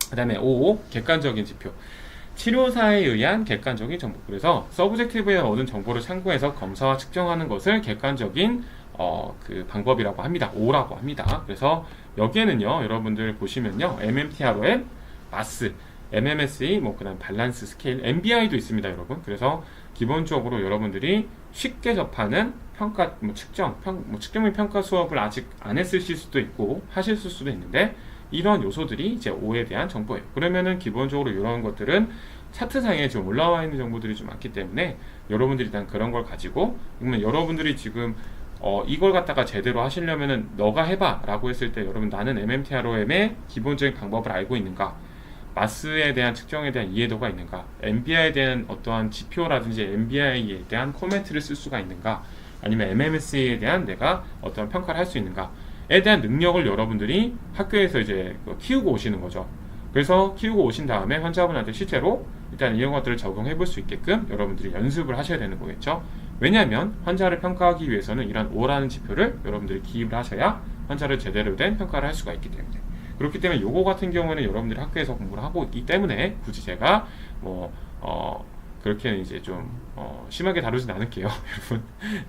그 다음에 5. 객관적인 지표. 치료사에 의한 객관적인 정보. 그래서 서브젝티브에 얻은 정보를 참고해서 검사와 측정하는 것을 객관적인 그 방법이라고 합니다. 5라고 합니다. 그래서 여기에는요, 여러분들 보시면요, MMTROM, 마스, MMSE, 뭐 그다음 밸런스 스케일, MBI도 있습니다, 여러분. 그래서 기본적으로 여러분들이 쉽게 접하는 평가, 측정및 평가 수업을 아직 안 했으실 수도 있고 하실 수도 있는데, 이런 요소들이 이제 5에 대한 정보예요. 그러면은 기본적으로 이런 것들은 차트상에 지금 올라와 있는 정보들이 좀 많기 때문에 여러분들이 일단 그런 걸 가지고, 그러면 여러분들이 지금 이걸 갖다가 제대로 하시려면은 너가 해봐 라고 했을 때, 여러분 나는 MMTROM의 기본적인 방법을 알고 있는가, 마스에 대한 측정에 대한 이해도가 있는가, MBI에 대한 어떠한 지표라든지 MBI에 대한 코멘트를 쓸 수가 있는가, 아니면 MMS에 대한 내가 어떠한 평가를 할 수 있는가에 대한 능력을 여러분들이 학교에서 이제 키우고 오시는 거죠. 그래서 키우고 오신 다음에 환자분한테 실제로 일단 이런 것들을 적용해 볼 수 있게끔 여러분들이 연습을 하셔야 되는 거겠죠. 왜냐하면 환자를 평가하기 위해서는 이런 5라는 지표를 여러분들이 기입을 하셔야 환자를 제대로 된 평가를 할 수가 있기 때문에, 그렇기 때문에 요거 같은 경우에는 여러분들이 학교에서 공부를 하고 있기 때문에 굳이 제가 그렇게는 이제 좀 심하게 다루진 않을게요.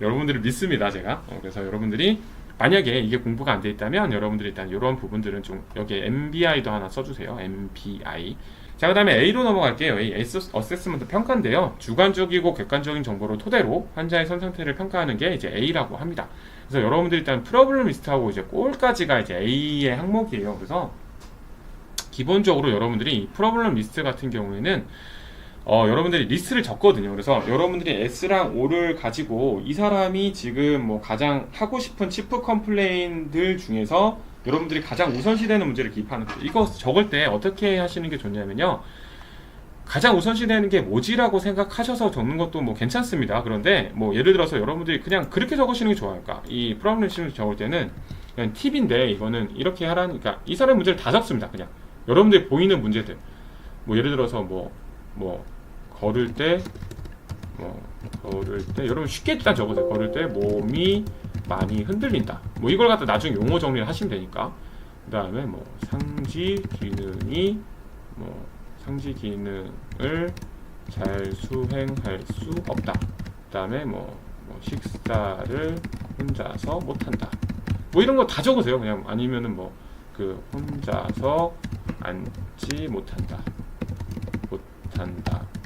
여러분들을 믿습니다, 제가. 그래서 여러분들이 만약에 이게 공부가 안 돼 있다면 여러분들이 일단 이런 부분들은 좀 여기에 MBI도 하나 써주세요. MBI. 자, 그 다음에 A로 넘어갈게요. A, 어세스먼트 평가인데요. 주관적이고 객관적인 정보를 토대로 환자의 선 상태를 평가하는 게 이제 A라고 합니다. 그래서 여러분들이 일단 프로블럼 리스트하고 이제 골까지가 이제 A의 항목이에요. 그래서 기본적으로 여러분들이 프로블럼 리스트 같은 경우에는 여러분들이 리스트를 적거든요. 그래서 여러분들이 S랑 O를 가지고 이 사람이 지금 뭐 가장 하고 싶은 치프 컴플레인들 중에서 여러분들이 가장 우선시되는 문제를 기입하는 거예요. 이거 적을 때 어떻게 하시는 게 좋냐면요, 가장 우선시되는 게 뭐지라고 생각하셔서 적는 것도 뭐 괜찮습니다. 그런데 뭐 예를 들어서 여러분들이 그냥 그렇게 적으시는 게 좋아요. 그러니까 이 프로블럼 리스트를 적을 때는 그냥 팁인데, 이거는 이렇게 하라니까 이 사람의 문제를 다 적습니다. 그냥 여러분들이 보이는 문제들, 뭐 예를 들어서 걸을 때 여러분 쉽게 일단 적으세요. 걸을 때 몸이 많이 흔들린다. 뭐 이걸 갖다 나중에 용어 정리를 하시면 되니까. 그 다음에 상지 기능을 잘 수행할 수 없다. 그 다음에 식사를 혼자서 못한다. 뭐 이런 거 다 적으세요. 그냥. 아니면은 혼자서 앉지 못한다.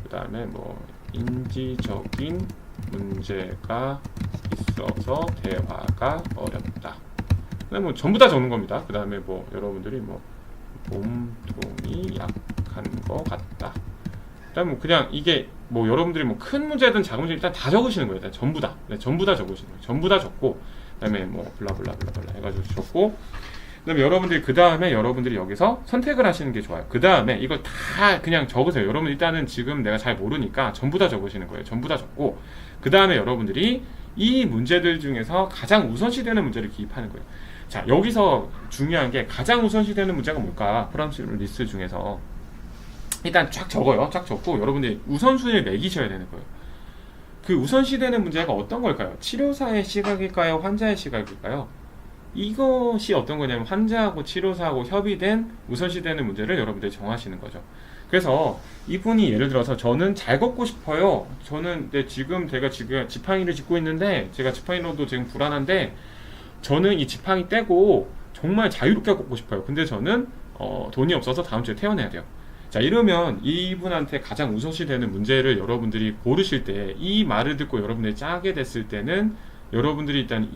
그 다음에 인지적인 문제가 있어서 대화가 어렵다. 그다음에 전부 다 적는 겁니다. 그 다음에 여러분들이 몸통이 약한 것 같다. 그다음에 그냥 이게 여러분들이 큰 문제든 작은 문제 일단 다 적으시는 거예요. 일단 전부 다. 네, 전부 다 적으시는 거예요. 전부 다 적고, 그다음에 블라블라블라 해가지고 적고, 그다음에 여러분들이 여기서 선택을 하시는 게 좋아요. 그 다음에 이걸 다 그냥 적으세요. 여러분 일단은 지금 내가 잘 모르니까 전부 다 적으시는 거예요. 전부 다 적고, 그 다음에 여러분들이 이 문제들 중에서 가장 우선시되는 문제를 기입하는 거예요. 자, 여기서 중요한 게 가장 우선시되는 문제가 뭘까? 프로블럼 리스트 중에서 일단 쫙 적어요. 쫙 적고 여러분들이 우선순위를 매기셔야 되는 거예요. 그 우선시되는 문제가 어떤 걸까요? 치료사의 시각일까요? 환자의 시각일까요? 이것이 어떤 거냐면 환자하고 치료사하고 협의된 우선시되는 문제를 여러분들이 정하시는 거죠. 그래서 이분이 예를 들어서 저는 잘 걷고 싶어요. 저는 제가 지금 지팡이를 짚고 있는데, 제가 지팡이로도 지금 불안한데 저는 이 지팡이 떼고 정말 자유롭게 걷고 싶어요. 근데 저는 돈이 없어서 다음 주에 퇴원해야 돼요. 자, 이러면 이분한테 가장 우선시되는 문제를 여러분들이 고르실 때, 이 말을 듣고 여러분들이 짜게 됐을 때는 여러분들이 일단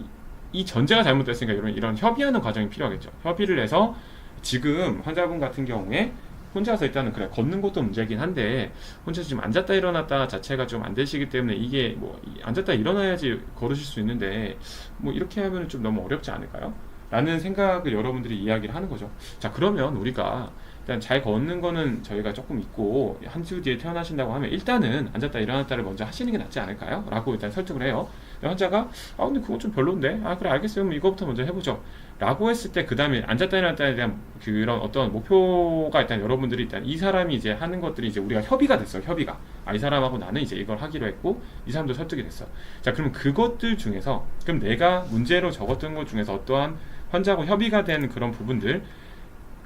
이 전제가 잘못됐으니까 이런 협의하는 과정이 필요하겠죠. 협의를 해서 지금 환자분 같은 경우에 혼자서 일단은 그래 걷는 것도 문제긴 한데 혼자 지금 앉았다 일어났다 자체가 좀 안 되시기 때문에 이게 앉았다 일어나야지 걸으실 수 있는데 이렇게 하면 좀 너무 어렵지 않을까요? 라는 생각을 여러분들이 이야기를 하는 거죠. 자, 그러면 우리가 일단 잘 걷는 거는 저희가 조금 있고 한 주 뒤에 퇴원하신다고 하면 일단은 앉았다 일어났다를 먼저 하시는 게 낫지 않을까요? 라고 일단 설득을 해요. 환자가 근데 그건 좀 별론데, 그래 알겠어요, 그럼 이거부터 먼저 해보죠 라고 했을 때, 그 다음에 앉았다 일어났다에 대한 그런 어떤 목표가 일단 여러분들이 일단 이 사람이 이제 하는 것들이 이제 우리가 협의가 됐어요. 협의가 이 사람하고 나는 이제 이걸 하기로 했고 이 사람도 설득이 됐어. 자, 그럼 그것들 중에서 그럼 내가 문제로 적었던 것 중에서 어떠한 환자하고 협의가 된 그런 부분들,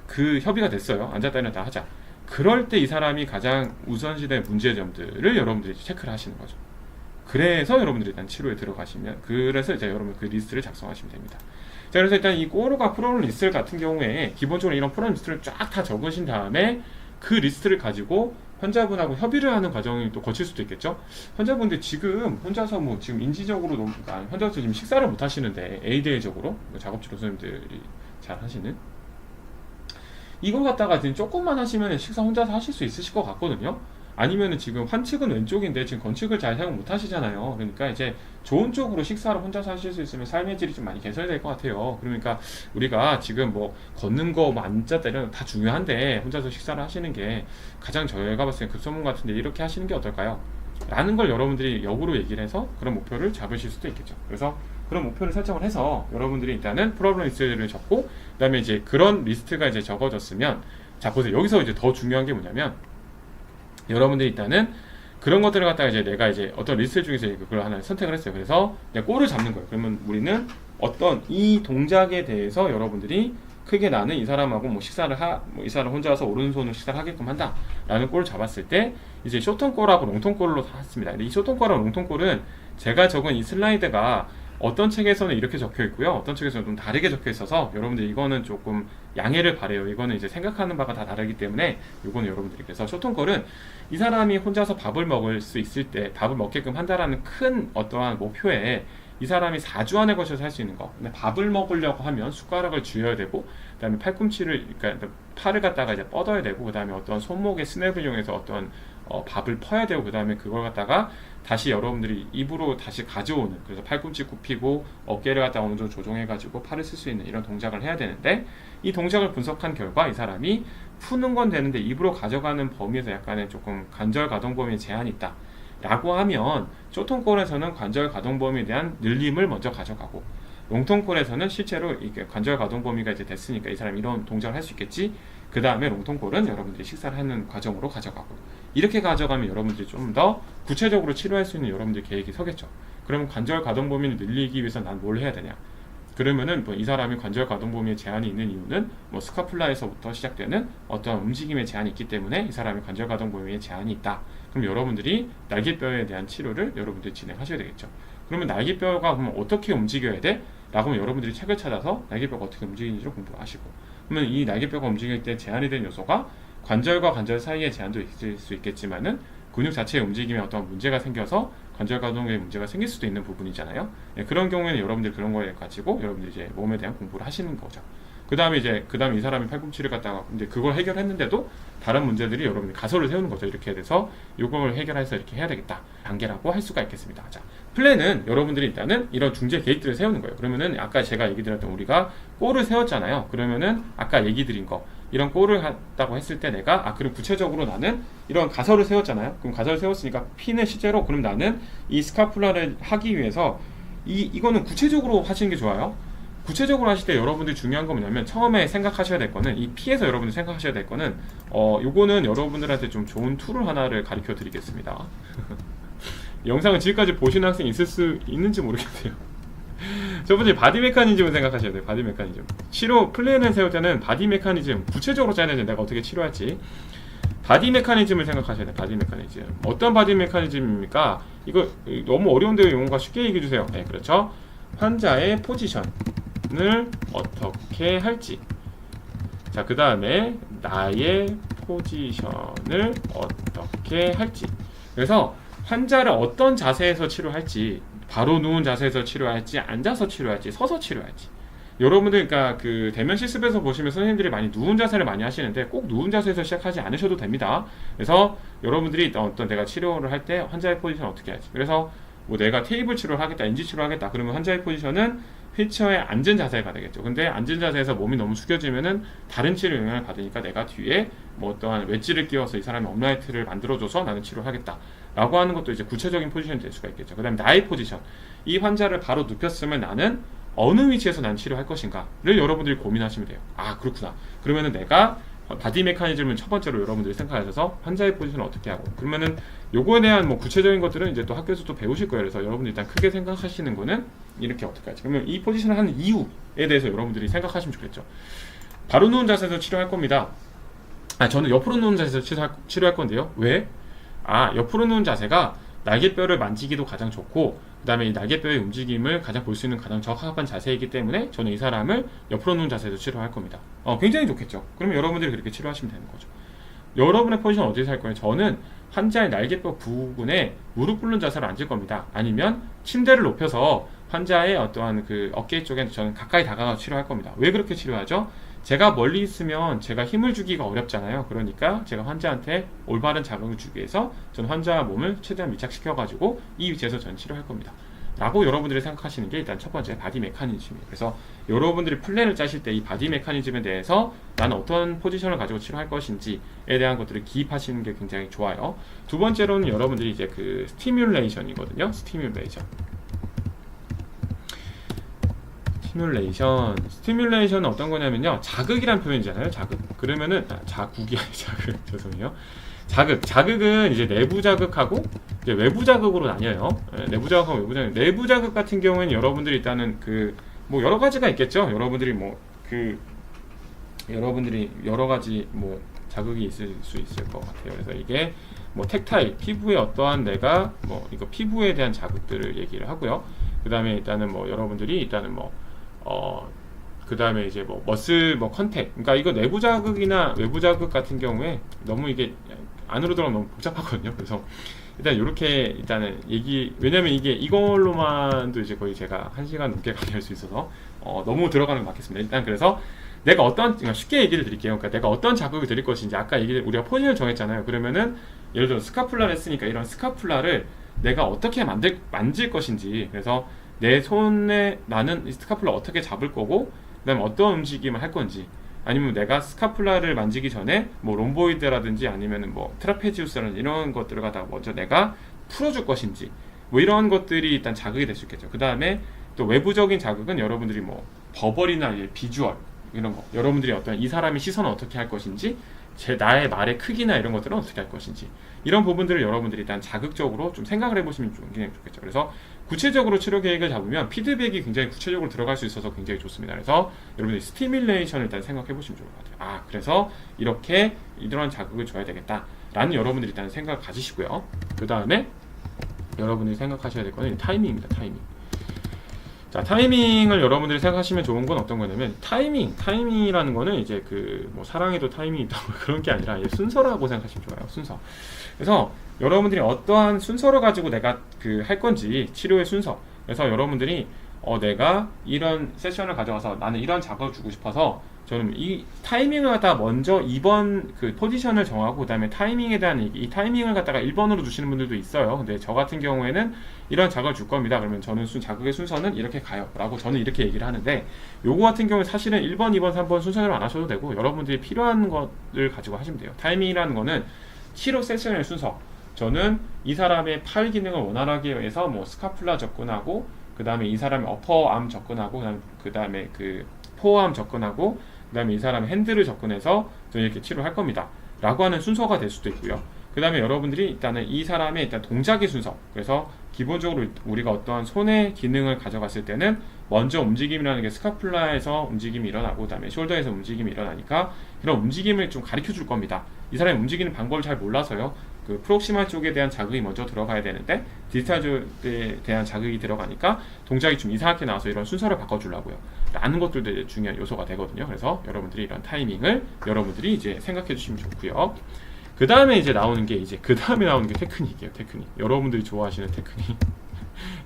그 협의가 됐어요. 앉았다 일어났다 하자. 그럴 때 이 사람이 가장 우선시된 문제점들을 여러분들이 체크를 하시는 거죠. 그래서 여러분들이 일단 치료에 들어가시면, 그래서 이제 여러분 그 리스트를 작성하시면 됩니다. 자, 그래서 일단 이 꼬르가 프로그램 리스트 같은 경우에 기본적으로 이런 프로그램 리스트를 쫙 다 적으신 다음에 그 리스트를 가지고 환자분하고 협의를 하는 과정이 또 거칠 수도 있겠죠. 환자분들 지금 혼자서 뭐 지금 인지적으로 혼자서 지금 식사를 못 하시는데 ADL적으로 작업치료 선생님들이 잘 하시는 이걸 갖다가 지금 조금만 하시면 식사 혼자서 하실 수 있으실 것 같거든요. 아니면은 지금 환측은 왼쪽인데 지금 건측을 잘 사용 못 하시잖아요. 그러니까 이제 좋은 쪽으로 식사를 혼자서 하실 수 있으면 삶의 질이 좀 많이 개선이 될 것 같아요. 그러니까 우리가 지금 뭐 걷는 거, 뭐 앉았다 이런 거 다 중요한데 혼자서 식사를 하시는 게 가장 저희가 봤을 때 급선무 같은데 이렇게 하시는 게 어떨까요? 라는 걸 여러분들이 역으로 얘기를 해서 그런 목표를 잡으실 수도 있겠죠. 그래서 그런 목표를 설정을 해서 여러분들이 일단은 프로그램 리스트를 적고, 그 다음에 이제 그런 리스트가 이제 적어졌으면, 자 보세요. 여기서 이제 더 중요한 게 뭐냐면, 여러분들이 일단은 그런 것들을 갖다가 이제 내가 이제 어떤 리스트 중에서 그걸 하나 선택을 했어요. 그래서 그냥 골을 잡는 거예요. 그러면 우리는 어떤 이 동작에 대해서 여러분들이 크게 나는 이 사람하고 뭐 식사를 이 사람 혼자서 오른손으로 식사를 하게끔 한다 라는 골을 잡았을 때 이제 쇼턴 골하고 롱턴 골로 샀습니다. 근데 이 쇼턴 골하고 롱턴 골은 제가 적은 이 슬라이드가 어떤 책에서는 이렇게 적혀 있고요, 어떤 책에서는 좀 다르게 적혀 있어서 여러분들 이거는 조금 양해를 바래요. 이거는 이제 생각하는 바가 다 다르기 때문에 이거는 여러분들이, 그래서 쇼턴콜은 이 사람이 혼자서 밥을 먹을 수 있을 때 밥을 먹게끔 한다라는 큰 어떠한 목표에 이 사람이 4주 안에 걸쳐서 할 수 있는 거. 근데 밥을 먹으려고 하면 숟가락을 쥐어야 되고, 그 다음에 팔꿈치를, 그러니까 팔을 갖다가 이제 뻗어야 되고, 그 다음에 어떤 손목의 스냅을 이용해서 어떤 밥을 퍼야 되고, 그 다음에 그걸 갖다가 다시 여러분들이 입으로 다시 가져오는, 그래서 팔꿈치 굽히고 어깨를 갖다 어느 정도 조정해가지고 팔을 쓸 수 있는 이런 동작을 해야 되는데, 이 동작을 분석한 결과 이 사람이 푸는 건 되는데 입으로 가져가는 범위에서 약간의 조금 관절 가동 범위에 제한이 있다 라고 하면, 쇼턴콜에서는 관절 가동 범위에 대한 늘림을 먼저 가져가고, 롱턴콜에서는 실제로 이게 관절 가동 범위가 이제 됐으니까 이 사람이 이런 동작을 할 수 있겠지, 그 다음에 롱턴콜은 여러분들이 식사를 하는 과정으로 가져가고, 이렇게 가져가면 여러분들이 좀 더 구체적으로 치료할 수 있는 여러분들 계획이 서겠죠. 그러면 관절 가동 범위를 늘리기 위해서 난 뭘 해야 되냐, 그러면은 뭐 이 사람이 관절 가동 범위에 제한이 있는 이유는 뭐 스카플라에서부터 시작되는 어떤 움직임에 제한이 있기 때문에 이 사람이 관절 가동 범위에 제한이 있다. 그럼 여러분들이 날개뼈에 대한 치료를 여러분들이 진행하셔야 되겠죠. 그러면 날개뼈가 그러면 어떻게 움직여야 돼? 라고 하면 여러분들이 책을 찾아서 날개뼈가 어떻게 움직이는지를 공부하시고, 그러면 이 날개뼈가 움직일 때 제한이 되는 요소가 관절과 관절 사이에 제한도 있을 수 있겠지만은 근육 자체의 움직임에 어떤 문제가 생겨서 관절 가동에 문제가 생길 수도 있는 부분이잖아요. 예, 그런 경우에는 여러분들이 그런 거에 가지고 여러분들이 이제 몸에 대한 공부를 하시는 거죠. 그 다음에 이 사람이 팔꿈치를 갖다가 이제 그걸 해결했는데도 다른 문제들이 여러분들이 가설을 세우는 거죠. 이렇게 돼서 이걸 해결해서 이렇게 해야 되겠다 단계라고 할 수가 있겠습니다. 자, 플랜은 여러분들이 일단은 이런 중재 게이트를 세우는 거예요. 그러면은 아까 제가 얘기 드렸던 우리가 골을 세웠잖아요. 그러면은 아까 얘기 드린 거, 이런 골을 했다고 했을 때 내가 그럼 구체적으로 나는 이런 가설을 세웠잖아요. 그럼 가설을 세웠으니까 핀을 실제로, 그럼 나는 이 스카플라를 하기 위해서 이거는 구체적으로 하시는 게 좋아요. 구체적으로 하실 때 여러분들이 중요한 건 뭐냐면, 처음에 생각하셔야 될 거는, 이 P에서 여러분들이 생각하셔야 될 거는 요거는 여러분들한테 좀 좋은 툴을 하나를 가르쳐 드리겠습니다. 영상을 지금까지 보시는 학생이 있을 수 있는지 모르겠네요. 첫 번째, 바디 메커니즘을 생각하셔야 돼요. 바디 메커니즘. 치료 플랜을 세울 때는 바디 메커니즘, 구체적으로 짜야 되는데 내가 어떻게 치료할지 바디 메커니즘을 생각하셔야 돼요. 바디 메커니즘. 어떤 바디 메커니즘입니까? 이거 너무 어려운데요. 용어가 쉽게 얘기해 주세요. 네, 그렇죠. 환자의 포지션을 어떻게 할지, 자, 그 다음에 나의 포지션을 어떻게 할지, 그래서 환자를 어떤 자세에서 치료할지, 바로 누운 자세에서 치료할지, 앉아서 치료할지, 서서 치료할지. 여러분들 그러니까 그 대면 실습에서 보시면 선생님들이 많이 누운 자세를 많이 하시는데 꼭 누운 자세에서 시작하지 않으셔도 됩니다. 그래서 여러분들이 어떤 내가 치료를 할 때 환자의 포지션 어떻게 할지, 그래서 뭐 내가 테이블 치료를 하겠다, 인지 치료를 하겠다, 그러면 환자의 포지션은 휠체어에 앉은 자세가 되겠죠. 근데 앉은 자세에서 몸이 너무 숙여지면은 다른 치료 영향을 받으니까 내가 뒤에 뭐 어떠한 웨지를 끼워서 이 사람의 업라이트를 만들어줘서 나는 치료를 하겠다 라고 하는 것도 이제 구체적인 포지션이 될 수가 있겠죠. 그 다음에 나의 포지션, 이 환자를 바로 눕혔으면 나는 어느 위치에서 난 치료할 것인가를 여러분들이 고민하시면 돼요. 그렇구나. 그러면은 내가 바디 메커니즘을 첫 번째로 여러분들이 생각하셔서 환자의 포지션을 어떻게 하고, 그러면은 요거에 대한 뭐 구체적인 것들은 이제 또 학교에서 또 배우실 거예요. 그래서 여러분들이 일단 크게 생각하시는 거는 이렇게 어떻게 하지, 그러면 이 포지션을 하는 이유에 대해서 여러분들이 생각하시면 좋겠죠. 바로 누운 자세에서 치료할 겁니다. 저는 옆으로 누운 자세에서 치료할 건데요. 왜? 옆으로 누운 자세가 날개뼈를 만지기도 가장 좋고, 그 다음에 이 날개뼈의 움직임을 가장 볼 수 있는 가장 적합한 자세이기 때문에 저는 이 사람을 옆으로 누운 자세에서 치료할 겁니다. 굉장히 좋겠죠. 그러면 여러분들이 그렇게 치료하시면 되는 거죠. 여러분의 포지션 어디서 할 거예요? 저는 환자의 날개뼈 부분에 무릎 꿇는 자세로 앉을 겁니다. 아니면 침대를 높여서 환자의 어떠한 그 어깨 쪽에 저는 가까이 다가가서 치료할 겁니다. 왜 그렇게 치료하죠? 제가 멀리 있으면 제가 힘을 주기가 어렵잖아요. 그러니까 제가 환자한테 올바른 자극을 주기 위해서 저는 환자 몸을 최대한 밀착시켜가지고 이 위치에서 저는 치료할 겁니다. 라고 여러분들이 생각하시는 게 일단 첫 번째 바디 메커니즘이에요. 그래서 여러분들이 플랜을 짜실 때 이 바디 메커니즘에 대해서 나는 어떤 포지션을 가지고 치료할 것인지에 대한 것들을 기입하시는 게 굉장히 좋아요. 두 번째로는 여러분들이 이제 그 스티뮬레이션이거든요. 스티뮬레이션은 어떤 거냐면요, 자극이란 표현이잖아요. 자극. 그러면은 자극이 아니 자극. 죄송해요. 자극은 이제 내부 자극하고 이제 외부 자극으로 나뉘어요. 내부 자극하고 외부 자극. 내부 자극 같은 경우에는 여러분들이 일단은 그 뭐 여러 가지가 있겠죠. 여러분들이 여러 가지 뭐 자극이 있을 수 있을 것 같아요. 그래서 이게 뭐 텍타일, 피부에 어떠한 내가 뭐 이거 피부에 대한 자극들을 얘기를 하고요. 그 다음에 일단은 뭐 여러분들이 일단은 그 다음에 이제 뭐 머슬 컨택, 그러니까 이거 내부 자극이나 외부 자극 같은 경우에 너무 이게 안으로 들어가면 너무 복잡하거든요. 그래서 일단 이렇게 일단은 왜냐면 이게 이걸로만도 이제 거의 제가 1시간 넘게 강의할 수 있어서 너무 들어가는 것 같겠습니다. 일단 그래서 그러니까 쉽게 얘기를 드릴게요. 그러니까 내가 어떤 자극을 드릴 것인지, 아까 우리가 포지션을 정했잖아요. 그러면은 예를 들어 스카풀라를 했으니까 이런 스카풀라를 내가 어떻게 만질 것인지, 그래서 내 손에 나는 이 스카풀라 어떻게 잡을 거고, 그 다음에 어떤 움직임을 할 건지, 아니면 내가 스카풀라를 만지기 전에 뭐 롬보이드라든지 아니면은 뭐 트라페지우스라는 이런 것들을 갖다가 먼저 내가 풀어줄 것인지, 뭐 이런 것들이 일단 자극이 될 수 있겠죠. 그 다음에 또 외부적인 자극은 여러분들이 뭐 버벌이나 비주얼 이런 거, 여러분들이 어떤 이 사람의 시선을 어떻게 할 것인지, 나의 말의 크기나 이런 것들은 어떻게 할 것인지, 이런 부분들을 여러분들이 일단 자극적으로 좀 생각을 해보시면 굉장히 좋겠죠. 그래서 구체적으로 치료 계획을 잡으면 피드백이 굉장히 구체적으로 들어갈 수 있어서 굉장히 좋습니다. 그래서 여러분들이 스티뮬레이션을 일단 생각해 보시면 좋을 것 같아요. 그래서 이렇게 이런 자극을 줘야 되겠다 라는 여러분들이 일단 생각을 가지시고요. 그 다음에 여러분들이 생각하셔야 될 거는 타이밍입니다. 타이밍을 여러분들이 생각하시면 좋은 건 어떤 거냐면, 타이밍이라는 거는 이제 뭐 사랑에도 타이밍이 있다 그런 게 아니라 순서라고 생각하시면 좋아요. 순서. 그래서 여러분들이 어떠한 순서를 가지고 내가 할 건지, 치료의 순서. 그래서 여러분들이 내가 이런 세션을 가져와서 나는 이런 작업을 주고 싶어서 저는 이 타이밍을 갖다가 먼저 2번 그 포지션을 정하고, 그 다음에 타이밍에 대한 이 타이밍을 갖다가 1번으로 주시는 분들도 있어요. 근데 저 같은 경우에는 이런 자극을 줄 겁니다. 그러면 저는 자극의 순서는 이렇게 가요 라고 저는 이렇게 얘기를 하는데, 요거 같은 경우에 사실은 1번, 2번, 3번 순서대로 안 하셔도 되고 여러분들이 필요한 것을 가지고 하시면 돼요. 타이밍이라는 거는 치료 세션의 순서. 저는 이 사람의 팔 기능을 원활하게 해서 뭐 스카풀라 접근하고, 그 다음에 이 사람의 어퍼암 접근하고, 그 다음에 그 포어암 접근하고, 그 다음에 이 사람의 핸들을 접근해서 저는 이렇게 치료할 겁니다 라고 하는 순서가 될 수도 있고요. 그 다음에 여러분들이 일단은 이 사람의 일단 동작의 순서. 그래서 기본적으로 우리가 어떠한 손의 기능을 가져갔을 때는 먼저 움직임이라는 게 스카풀라에서 움직임이 일어나고, 그 다음에 숄더에서 움직임이 일어나니까 그런 움직임을 좀 가르쳐 줄 겁니다. 이 사람이 움직이는 방법을 잘 몰라서요, 그 프록시말 쪽에 대한 자극이 먼저 들어가야 되는데 디지털 쪽에 대한 자극이 들어가니까 동작이 좀 이상하게 나와서 이런 순서를 바꿔주려고요 라는 것들도 이제 중요한 요소가 되거든요. 그래서 여러분들이 이런 타이밍을 여러분들이 이제 생각해 주시면 좋고요. 그 다음에 이제 나오는 게 테크닉이에요. 테크닉. 여러분들이 좋아하시는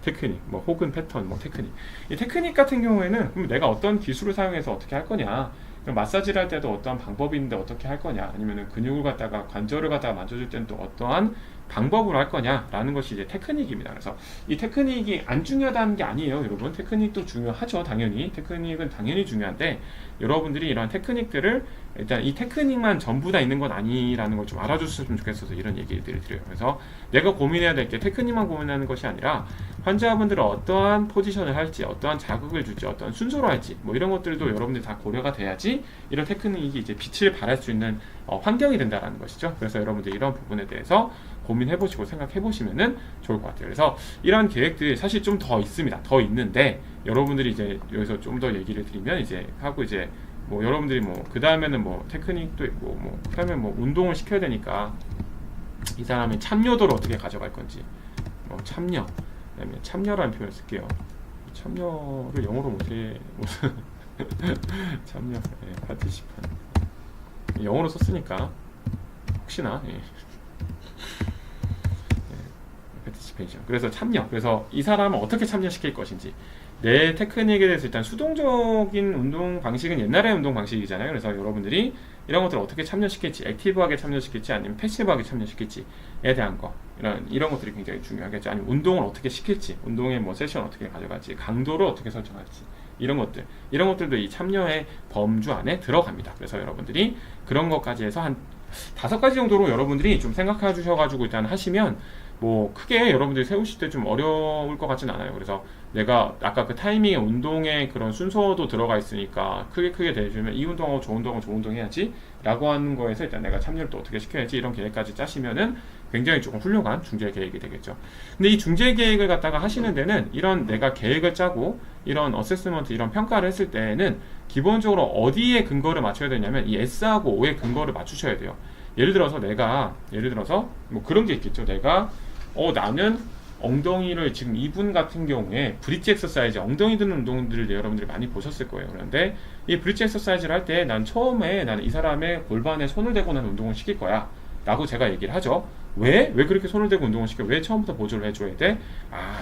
테크닉, 뭐 혹은 패턴, 뭐 테크닉. 이 테크닉 같은 경우에는 그럼 내가 어떤 기술을 사용해서 어떻게 할 거냐, 마사지를 할 때도 어떠한 방법이 있는데 어떻게 할 거냐, 아니면은 근육을 갖다가 관절을 갖다가 만져줄 때는 또 어떠한 방법으로 할 거냐라는 것이 이제 테크닉입니다. 그래서 이 테크닉이 안 중요하다는 게 아니에요, 여러분. 테크닉도 중요하죠, 당연히. 테크닉은 당연히 중요한데 여러분들이 이런 테크닉들을 일단 이 테크닉만 전부 다 있는 건 아니라는 걸 좀 알아줬으면 좋겠어서 이런 얘기들을 드려요. 그래서 내가 고민해야 될 게 테크닉만 고민하는 것이 아니라 환자분들은 어떠한 포지션을 할지, 어떠한 자극을 줄지, 어떠한 순서로 할지, 뭐 이런 것들도 여러분들이 다 고려가 돼야지 이런 테크닉이 이제 빛을 발할 수 있는 환경이 된다라는 것이죠. 그래서 여러분들이 이런 부분에 대해서 고민해보시고 생각해보시면은 좋을 것 같아요. 그래서 이런 계획들이 사실 좀 더 있습니다. 더 있는데 여러분들이 이제 여기서 좀 더 얘기를 드리면 이제 뭐 여러분들이 뭐 그 다음에는 뭐 테크닉도 있고 뭐 그 다음에 뭐 운동을 시켜야 되니까 이 사람의 참여도를 어떻게 가져갈 건지 뭐 참여, 그다음에 참여라는 표현을 쓸게요. 참여를 영어로 못해 참여, 파티시판 영어로 썼으니까 혹시나 파티시페이션. 그래서 참여. 그래서 이 사람을 어떻게 참여시킬 것인지. 내 테크닉에 대해서 일단 수동적인 운동 방식은 옛날의 운동 방식이잖아요. 그래서 여러분들이 이런 것들을 어떻게 참여시킬지, 액티브하게 참여시킬지 아니면 패시브하게 참여시킬지에 대한 거, 이런 것들이 굉장히 중요하겠죠. 아니면 운동을 어떻게 시킬지, 운동의 뭐 세션 어떻게 가져갈지, 강도를 어떻게 설정할지, 이런 것들도 이 참여의 범주 안에 들어갑니다. 그래서 여러분들이 그런 것까지 해서 한 5가지 정도로 여러분들이 좀 생각해 주셔가지고 일단 하시면 뭐 크게 여러분들이 세우실 때 좀 어려울 것 같진 않아요. 그래서 내가 아까 그 타이밍에 운동의 그런 순서도 들어가 있으니까 크게 대주면 이 운동하고 저 운동하고 저 운동 해야지 라고 하는 거에서 일단 내가 참여를 또 어떻게 시켜야지 이런 계획까지 짜시면은 굉장히 조금 훌륭한 중재 계획이 되겠죠. 근데 이 중재 계획을 갖다가 하시는 데는 이런 내가 계획을 짜고 이런 어세스먼트 이런 평가를 했을 때는 기본적으로 어디에 근거를 맞춰야 되냐면 이 S하고 O의 근거를 맞추셔야 돼요. 예를 들어서 뭐 그런 게 있겠죠. 내가 나는 엉덩이를 지금 이분 같은 경우에 브릿지 엑서사이즈 엉덩이 드는 운동들을 여러분들이 많이 보셨을 거예요. 그런데 이 브릿지 엑서사이즈를 할 때 난 처음에 나는 이 사람의 골반에 손을 대고 난 운동을 시킬 거야 라고 제가 얘기를 하죠. 왜 그렇게 손을 대고 운동을 시켜? 왜 처음부터 보조를 해줘야 돼?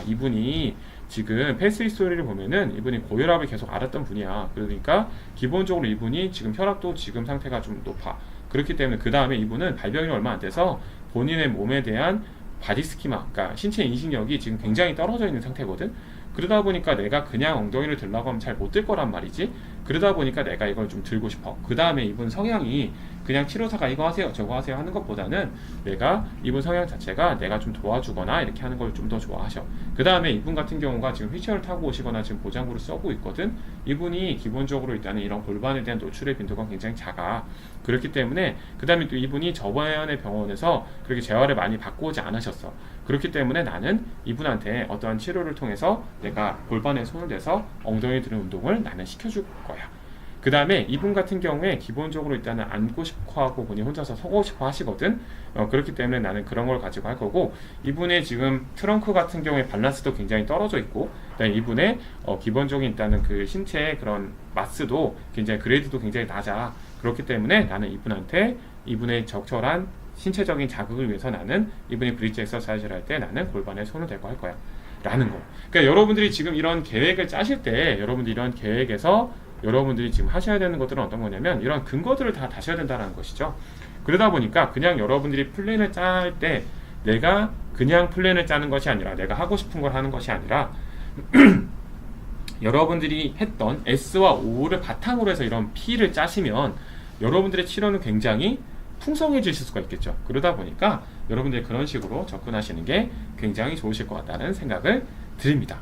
이분이 지금 페이스 히스토리를 보면은 이분이 고혈압을 계속 앓았던 분이야. 그러니까 기본적으로 이분이 지금 혈압도 지금 상태가 좀 높아. 그렇기 때문에 그 다음에 이분은 발병이 얼마 안 돼서 본인의 몸에 대한 바디 스키마, 그러니까 신체 인식력이 지금 굉장히 떨어져 있는 상태거든. 그러다 보니까 내가 그냥 엉덩이를 들라고 하면 잘 못 들 거란 말이지. 그러다 보니까 내가 이걸 좀 들고 싶어. 그 다음에 이분 성향이 그냥 치료사가 이거 하세요 저거 하세요 하는 것보다는 내가 이분 성향 자체가 내가 좀 도와주거나 이렇게 하는 걸 좀 더 좋아하셔. 그 다음에 이분 같은 경우가 지금 휠체어를 타고 오시거나 지금 보장구를 써고 있거든. 이분이 기본적으로 일단은 이런 골반에 대한 노출의 빈도가 굉장히 작아. 그렇기 때문에 그 다음에 또 이분이 저번에 병원에서 그렇게 재활을 많이 받고 오지 않으셨어. 그렇기 때문에 나는 이분한테 어떠한 치료를 통해서 내가 골반에 손을 대서 엉덩이 드는 운동을 나는 시켜줄 거야. 그 다음에 이분 같은 경우에 기본적으로 일단은 앉고 싶어 하고 본인 혼자서 서고 싶어 하시거든. 그렇기 때문에 나는 그런 걸 가지고 할 거고, 이분의 지금 트렁크 같은 경우에 밸런스도 굉장히 떨어져 있고, 그다음에 이분의 기본적인 일단은 그 신체의 그런 마스도 굉장히 그레이드도 굉장히 낮아. 그렇기 때문에 나는 이분한테 이분의 적절한 신체적인 자극을 위해서 나는 이분이 브릿지 엑서사이즈를 할 때 나는 골반에 손을 대고 할 거야 라는 거. 그러니까 여러분들이 지금 이런 계획을 짜실 때 여러분들이 이런 계획에서 여러분들이 지금 하셔야 되는 것들은 어떤 거냐면 이런 근거들을 다 다셔야 된다는 것이죠. 그러다 보니까 그냥 여러분들이 플랜을 짤 때 내가 그냥 플랜을 짜는 것이 아니라 내가 하고 싶은 걸 하는 것이 아니라 여러분들이 했던 S와 O를 바탕으로 해서 이런 P를 짜시면 여러분들의 치료는 굉장히 풍성해지실 수가 있겠죠. 그러다 보니까 여러분들이 그런 식으로 접근하시는 게 굉장히 좋으실 것 같다는 생각을 드립니다.